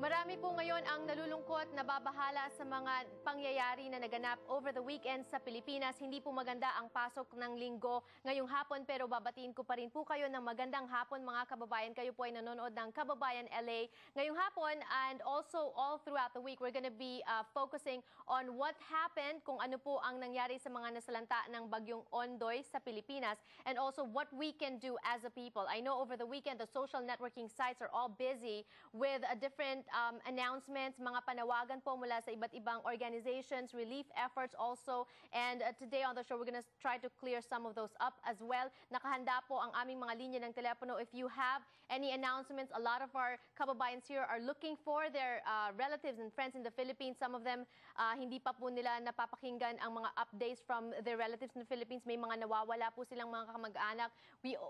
Marami po ngayon ang nalulungkot, nababahala sa mga pangyayari na naganap over the weekend sa Pilipinas. Hindi po maganda ang pasok ng linggo ngayong hapon, pero babatiin ko pa rin po kayo ng magandang hapon mga kababayan. Kayo po ay nanonood ng Kababayan LA ngayong hapon, and also all throughout the week we're gonna be focusing on what happened, kung ano po ang nangyari sa mga nasalanta ng bagyong Ondoy sa Pilipinas, and also what we can do as a people. I know over the weekend the social networking sites are all busy with a different announcements, mga panawagan po mula sa iba't ibang organizations, relief efforts also. And today on the show, we're going to try to clear some of those up as well. Nakahanda po ang aming mga linya ng telepono. If you have any announcements, a lot of our kababayans here are looking for their relatives and friends in the Philippines. Some of them, hindi pa po nila napapakinggan ang mga updates from their relatives in the Philippines. May mga nawawala po silang mga kamag-anak.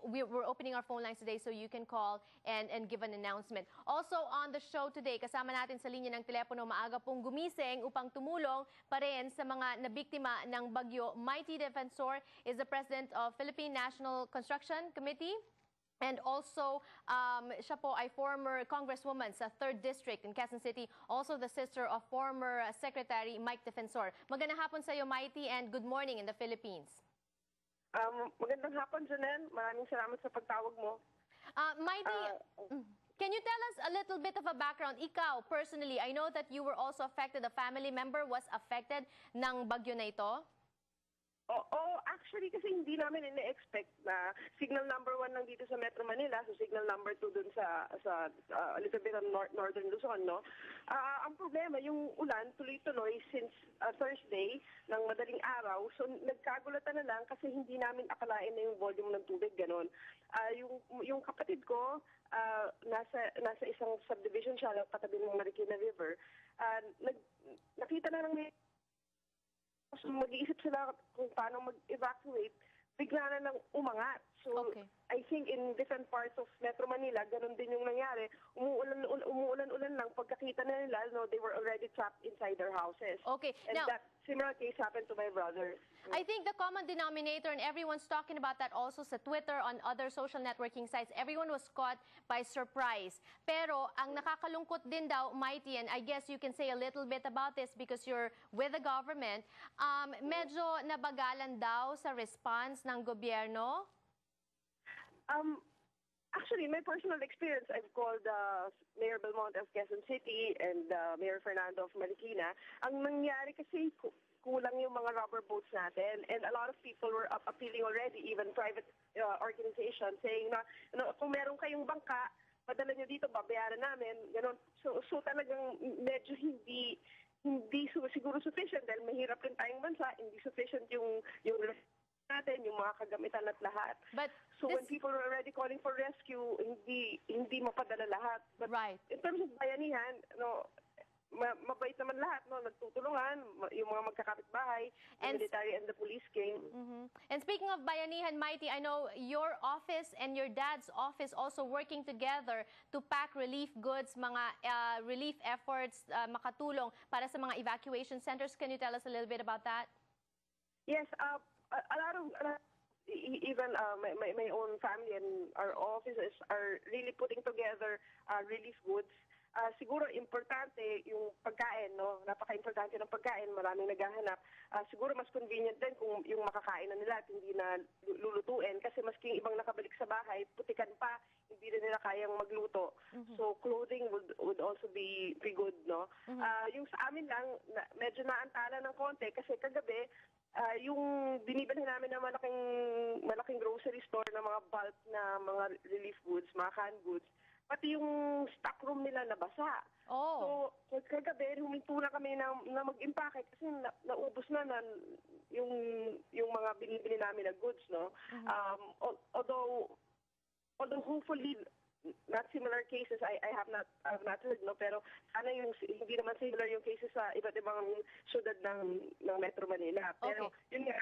We're opening our phone lines today so you can call and give an announcement. Also on the show today, kasama natin sa linya ng telepono, maaga pong gumising upang tumulong pa rin sa mga nabiktima ng bagyo. Mighty Defensor is the president of Philippine National Construction Committee. And also, siya po ay former congresswoman sa 3rd District in Quezon City. Also the sister of former Secretary Mike Defensor. Magandang hapon sa iyo, Mighty, and good morning in the Philippines. Magandang hapon, Janelle. Maraming salamat sa pagtawag mo. Mighty, can you tell us a little bit of a background? Ikaw, personally, I know that you were also affected. A family member was affected ng bagyo na ito. Actually, kasi hindi namin ina-expect na signal number 1 lang dito sa Metro Manila, so signal number 2 dun sa a little bit of northern Luzon, no? Ang problema, yung ulan tuloy-tuloy since Thursday ng madaling araw, so nagkagulatan na lang kasi hindi namin akalain na yung volume ng tubig, ganon. Yung kapatid ko, nasa isang subdivision siya, katabi ng Marikina River, nakita na lang mag-iisip sila kung paano mag-evacuate, bigla na lang umangat. So, okay. I think in different parts of Metro Manila, ganun din yung nangyari. Umuulan-ulan lang. Pagkakita na nila, no, they were already trapped inside their houses. Okay. And now, that similar case happened to my brother. I think the common denominator, and everyone's talking about that also sa Twitter, on other social networking sites, everyone was caught by surprise. Pero ang nakakalungkot din daw, Mighty, and I guess you can say a little bit about this because you're with the government, medyo nabagalan daw sa response ng gobyerno? Actually, my personal experience, I've called Mayor Belmonte of Quezon City and Mayor Fernando of Marikina. Ang nangyari kasi kulang yung mga rubber boats natin, and a lot of people were appealing already, even private organizations, saying na kung meron kayong bangka, padala nyo dito, babayaran namin, gano'n. So talagang medyo hindi siguro sufficient dahil mahirap rin tayong bansa, hindi sufficient yung natin, yung mga kagamitan at lahat. But so when people are already calling for rescue, hindi mapadala lahat. But right. In terms of bayanihan, mabait naman lahat, no, nagtutulungan, yung mga magkakapitbahay, the military and the police came. And speaking of bayanihan, Mighty, I know your office and your dad's office also working together to pack relief goods, mga relief efforts, makatulong para sa mga evacuation centers. Can you tell us a little bit about that? Yes, a lot of even my own family and our offices are really putting together relief goods. Siguro importante yung pagkain, no? Napaka-importante ng pagkain, maraming naghahanap. Siguro mas convenient din kung yung makakain na nila at hindi na lulutuin kasi maski yung ibang nakabalik sa bahay, putikan pa, hindi rin nila kayang magluto. So clothing would also be good, no? Yung sa amin lang, medyo naantala ng konti kasi kagabi, yung binibilhan namin ng malaking grocery store na mga bulk na mga relief goods, mga canned goods, pati yung stock room nila nabasa. Oh. So, kagabi, huminto na kami na mag-impake kasi naubos na yung mga binibili namin na goods, no? Although hopefully, not similar cases, I have not heard, no, pero sana yung hindi naman similar yung cases sa iba't ibang syudad ng Metro Manila. Pero yun nga,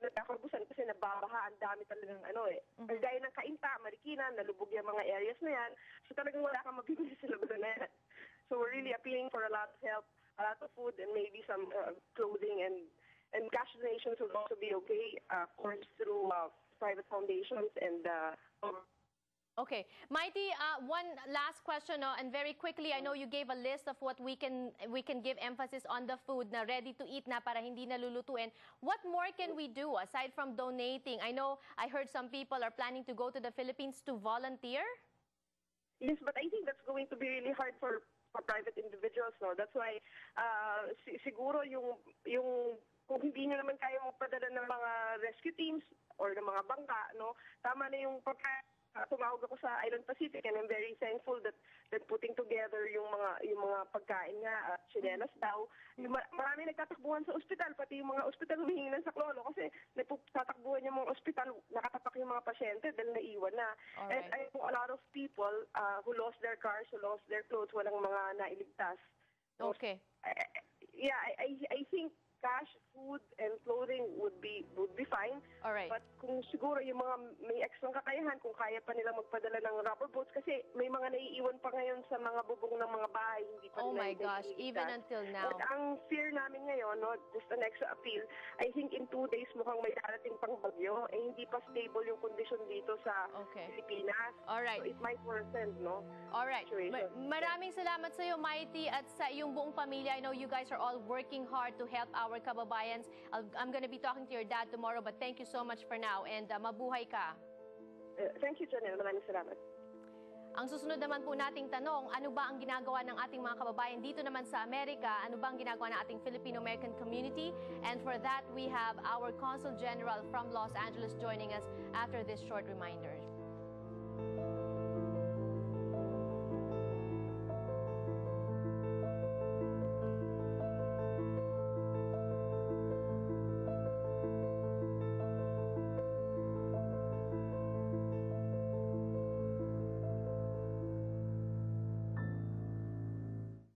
nagkakarbusan kasi nababaha, ang dami talagang Ang gaya ng Cainta, Marikina, nalubog yung mga areas na yan. So talagang wala kang mabibili sa lugar na yan. So we're really appealing for a lot of help, a lot of food, and maybe some clothing and cash donations will also be okay, of course, through private foundations and Okay. Mighty, one last question, no? And very quickly, I know you gave a list of what we can give emphasis on the food na ready to eat na para hindi nalulutuin. What more can we do aside from donating? I know I heard some people are planning to go to the Philippines to volunteer. Yes, but I think that's going to be really hard for private individuals, no? That's why siguro yung kung hindi nyo naman kaya magpadala ng mga rescue teams or ng mga bangka, no? Tama na yung tumawag ako sa Island Pacific, and I'm very thankful that putting together yung mga pagkain nga at chinelas daw. Marami nagtatakbuhan sa ospital, pati yung mga ospital humihingi ng saklolo kasi nagtatakbuhan yung mga ospital, nakatapak yung mga pasyente dahil naiwan na. And I know a lot of people who lost their cars, who lost their clothes, walang mga nailigtas. So, Okay. Yeah, I think cash, food, and clothing would be fine. All right. But kung siguro yung mga may extra kakayahan, kung kaya pa nilang magpadala ng rubber boats, kasi may mga naiiwan pa ngayon sa mga bubong ng mga bahay, hindi pa Oh nila my gosh, even until now. And ang fear namin ngayon, no, just an extra appeal, I think in 2 days mukhang may darating pang bagyo, hindi pa stable yung kondisyon dito sa Okay. Pilipinas. All right. So it might worsen, no? All right. Situation. Maraming salamat sa iyo, Mighty, at sa iyong buong pamilya. I know you guys are all working hard to help our kababayans. I'm going to be talking to your dad tomorrow, but thank you so much for now, and mabuhay ka. Thank you, Janelle. Maraming salamat. Ang susunod naman po nating tanong, ano ba ang ginagawa ng ating mga kababayan dito naman sa Amerika? Ano ba ang ginagawa ng ating Filipino-American community? And for that, we have our Consul General from Los Angeles joining us after this short reminder.